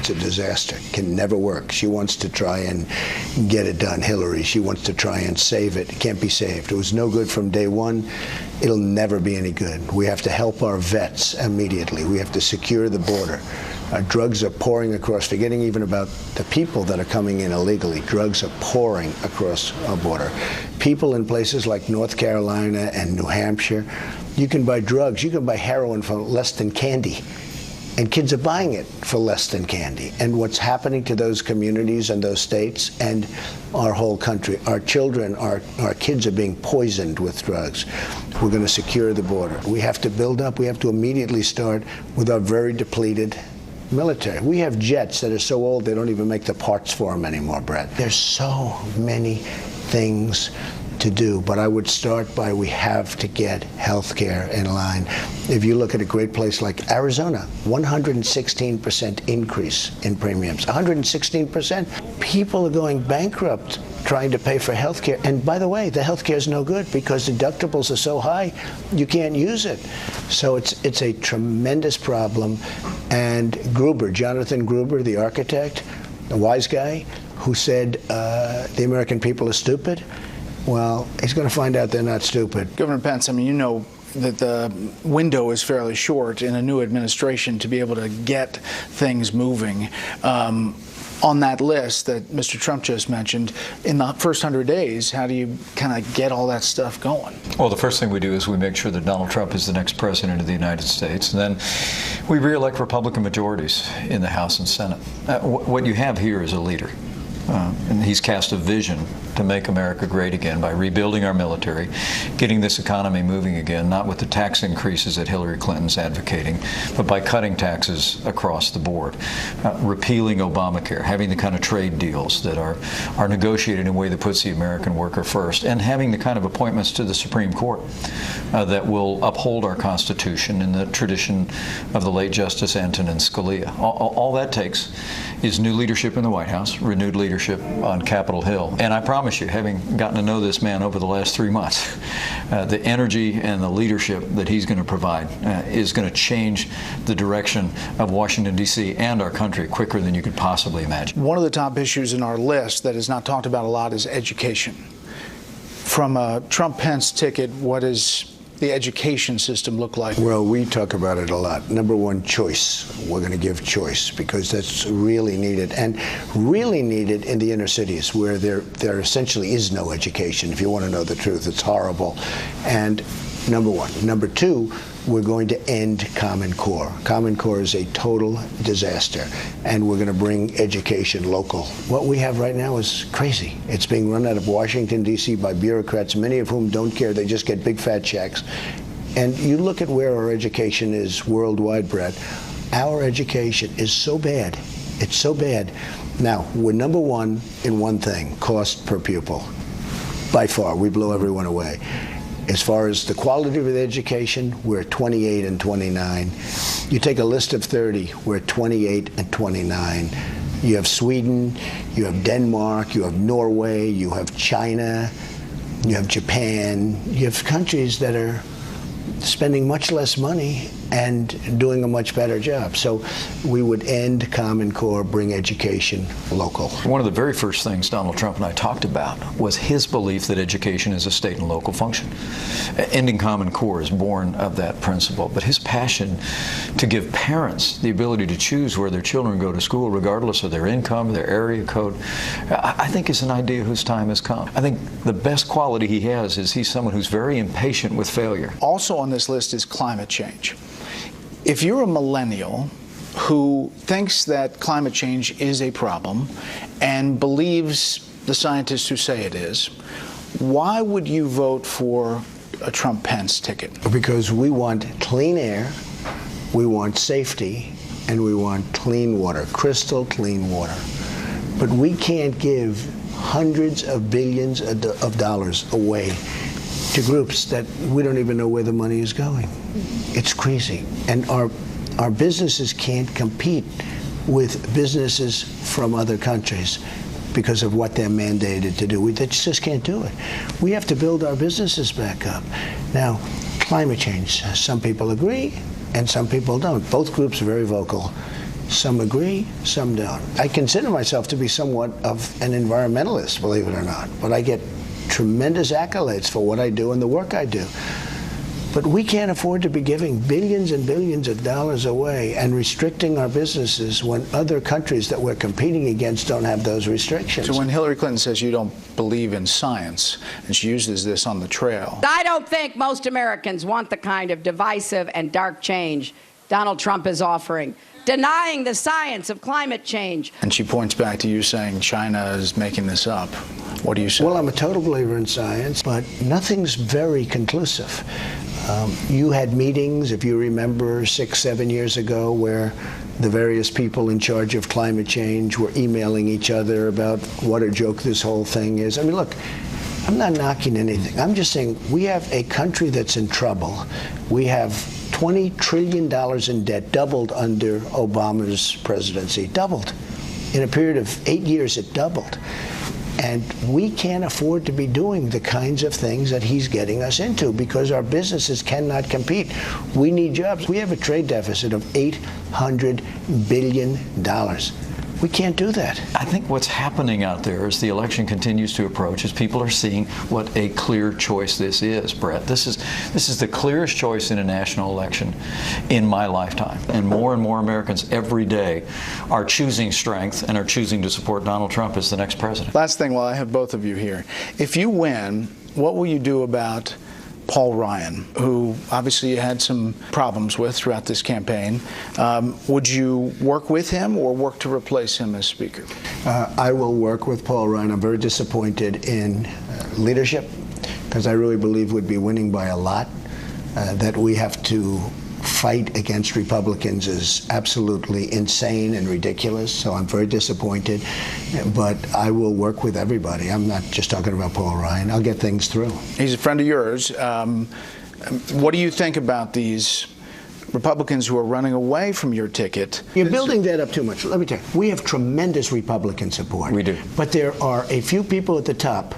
It's a disaster. Can never work. She wants to try and get it done. Hillary, she wants to try and save it. It can't be saved. It was no good from day one. It'll never be any good. We have to help our vets immediately. We have to secure the border. Drugs are pouring across, forgetting even about the people that are coming in illegally. Drugs are pouring across our border. People in places like North Carolina and New Hampshire, you can buy drugs, you can buy heroin for less than candy. And kids are buying it for less than candy. And what's happening to those communities and those states and our whole country, our children, our kids are being poisoned with drugs. We're going to secure the border. We have to build up, we have to immediately start with our very depleted military. We have jets that are so old they don't even make the parts for them anymore, Bret. There's so many things to do, but I would start by we have to get health care in line. If you look at a great place like Arizona, 116% increase in premiums. 116%. People are going bankrupt trying to pay for health care. And by the way, the health care is no good because deductibles are so high, you can't use it. So it's a tremendous problem. And Gruber, Jonathan Gruber, the architect, the wise guy, who said the American people are stupid, well, he's going to find out they're not stupid. Governor Pence, I mean, you know that the window is fairly short in a new administration to be able to get things moving. On that list that Mr. Trump just mentioned, in the first 100 days, how do you kind of get all that stuff going? Well, the first thing we do is we make sure that Donald Trump is the next president of the United States, and then we re-elect Republican majorities in the House and Senate. What you have here is a leader. And he's cast a vision to make America great again by rebuilding our military, getting this economy moving again, not with the tax increases that Hillary Clinton's advocating, but by cutting taxes across the board, repealing Obamacare, having the kind of trade deals that are negotiated in a way that puts the American worker first, and having the kind of appointments to the Supreme Court that will uphold our Constitution in the tradition of the late Justice Antonin Scalia. All that takes is new leadership in the White House, renewed leadership on Capitol Hill. And I promise you, having gotten to know this man over the last 3 months, the energy and the leadership that he's going to provide is going to change the direction of Washington, D.C. and our country quicker than you could possibly imagine. One of the top issues in our list that is not talked about a lot is education. From a Trump-Pence ticket, what is the education system look like? Well, we talk about it a lot. Number one, choice. We're going to give choice because that's really needed, and really needed in the inner cities where there essentially is no education. If you want to know the truth, it's horrible. And number one. Number two, we're going to end Common Core. Common Core is a total disaster, and we're going to bring education local. What we have right now is crazy. It's being run out of Washington, D.C. by bureaucrats, many of whom don't care. They just get big fat checks. And you look at where our education is worldwide, Bret. Our education is so bad. It's so bad. Now, we're number one in one thing, cost per pupil. By far, we blow everyone away. As far as the quality of the education, we're 28 and 29. You take a list of 30, we're 28 and 29. You have Sweden, you have Denmark, you have Norway, you have China, you have Japan. You have countries that are spending much less money and doing a much better job. So we would end Common Core, bring education local. One of the very first things Donald Trump and I talked about was his belief that education is a state and local function. Ending Common Core is born of that principle, but his passion to give parents the ability to choose where their children go to school regardless of their income, their area code, I think is an idea whose time has come. I think the best quality he has is he's someone who's very impatient with failure. Also on this list is climate change. If you're a millennial who thinks that climate change is a problem and believes the scientists who say it is, why would you vote for a Trump-Pence ticket? Because we want clean air, we want safety, and we want clean water, crystal clean water. But we can't give hundreds of billions of dollars away to groups that we don't even know where the money is going. It's crazy. And our businesses can't compete with businesses from other countries because of what they're mandated to do. They just can't do it. We have to build our businesses back up. Now, climate change, some people agree and some people don't. Both groups are very vocal. Some agree, some don't. I consider myself to be somewhat of an environmentalist, believe it or not, but I get tremendous accolades for what I do and the work I do. But we can't afford to be giving billions and billions of dollars away and restricting our businesses when other countries that we're competing against don't have those restrictions. So when Hillary Clinton says you don't believe in science, and she uses this on the trail. I don't think most Americans want the kind of divisive and dark change Donald Trump is offering, denying the science of climate change. And she points back to you saying China is making this up. What do you say? Well, I'm a total believer in science, but nothing's very conclusive. You had meetings, if you remember, 6, 7 years ago, where the various people in charge of climate change were emailing each other about what a joke this whole thing is. I mean, look, I'm not knocking anything. I'm just saying we have a country that's in trouble. We have $20 trillion in debt, doubled under Obama's presidency, doubled. In a period of 8 years, it doubled. And we can't afford to be doing the kinds of things that he's getting us into because our businesses cannot compete. We need jobs. We have a trade deficit of $800 billion. We can't do that. I think what's happening out there as the election continues to approach is people are seeing what a clear choice this is, Bret. This is the clearest choice in a national election in my lifetime. And more Americans every day are choosing strength and are choosing to support Donald Trump as the next president. Last thing, while I have both of you here. If you win, what will you do about Paul Ryan, who obviously you had some problems with throughout this campaign? Would you work with him or work to replace him as Speaker? I will work with Paul Ryan. I'm very disappointed in leadership because I really believe we'd be winning by a lot. That we have to fight against Republicans is absolutely insane and ridiculous, so I'm very disappointed. But I will work with everybody. I'm not just talking about Paul Ryan. I'll get things through. He's a friend of yours. What do you think about these Republicans who are running away from your ticket? You're building that up too much. Let me tell you, we have tremendous Republican support. We do. But there are a few people at the top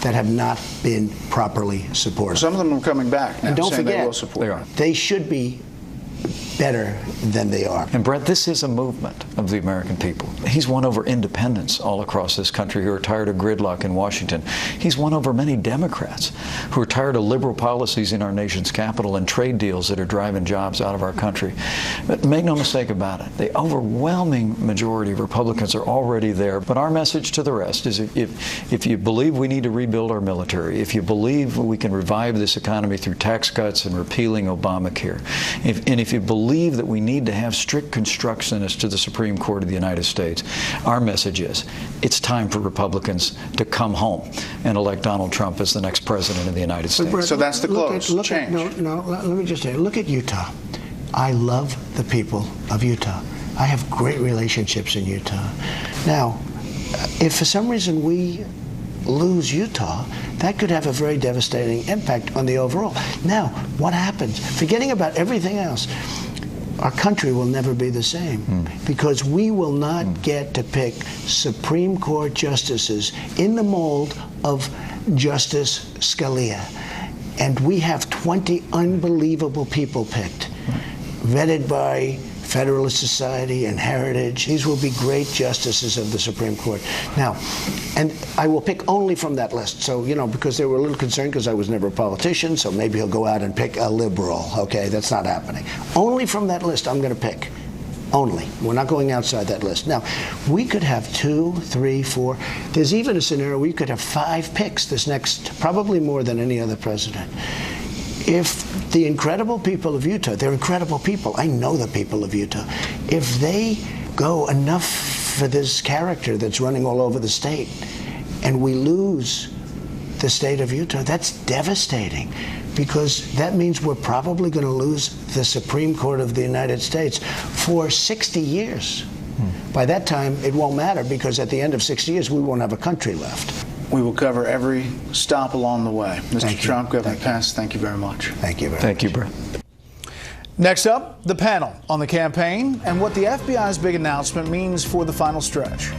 that have not been properly supported. Some of them are coming back now, and don't saying forget, they will support. They should be better than they are. And Bret, this is a movement of the American people. He's won over independents all across this country who are tired of gridlock in Washington. He's won over many Democrats who are tired of liberal policies in our nation's capital and trade deals that are driving jobs out of our country. But make no mistake about it, the overwhelming majority of Republicans are already there. But our message to the rest is if you believe we need to rebuild our military, if you believe we can revive this economy through tax cuts and repealing Obamacare, and if you believe that we need to have strict constructionists to the Supreme Court of the United States, our message is it's time for Republicans to come home and elect Donald Trump as the next president of the United States. Brett, so that's the close change. Let me just say, look at Utah. I love the people of Utah. I have great relationships in Utah. Now, if for some reason we lose Utah, that could have a very devastating impact on the overall. Now, what happens? Forgetting about everything else, our country will never be the same because we will not get to pick Supreme Court justices in the mold of Justice Scalia. And we have 20 unbelievable people picked, vetted by Federalist Society and Heritage. These will be great justices of the Supreme Court. Now, and I will pick only from that list. So, because they were a little concerned because I was never a politician, so maybe he'll go out and pick a liberal. Okay, that's not happening. Only from that list I'm going to pick. Only. We're not going outside that list. Now, we could have 2, 3, 4. There's even a scenario where you could have 5 picks this next, probably more than any other president. If the incredible people of Utah, they're incredible people, I know the people of Utah, if they go enough for this character that's running all over the state and we lose the state of Utah, that's devastating because that means we're probably going to lose the Supreme Court of the United States for 60 years. By that time, it won't matter because at the end of 60 years, we won't have a country left. We will cover every stop along the way. Mr. Trump, Governor Pence, thank you very much. Thank you very much. Thank you, Bret. Next up, the panel on the campaign and what the FBI's big announcement means for the final stretch.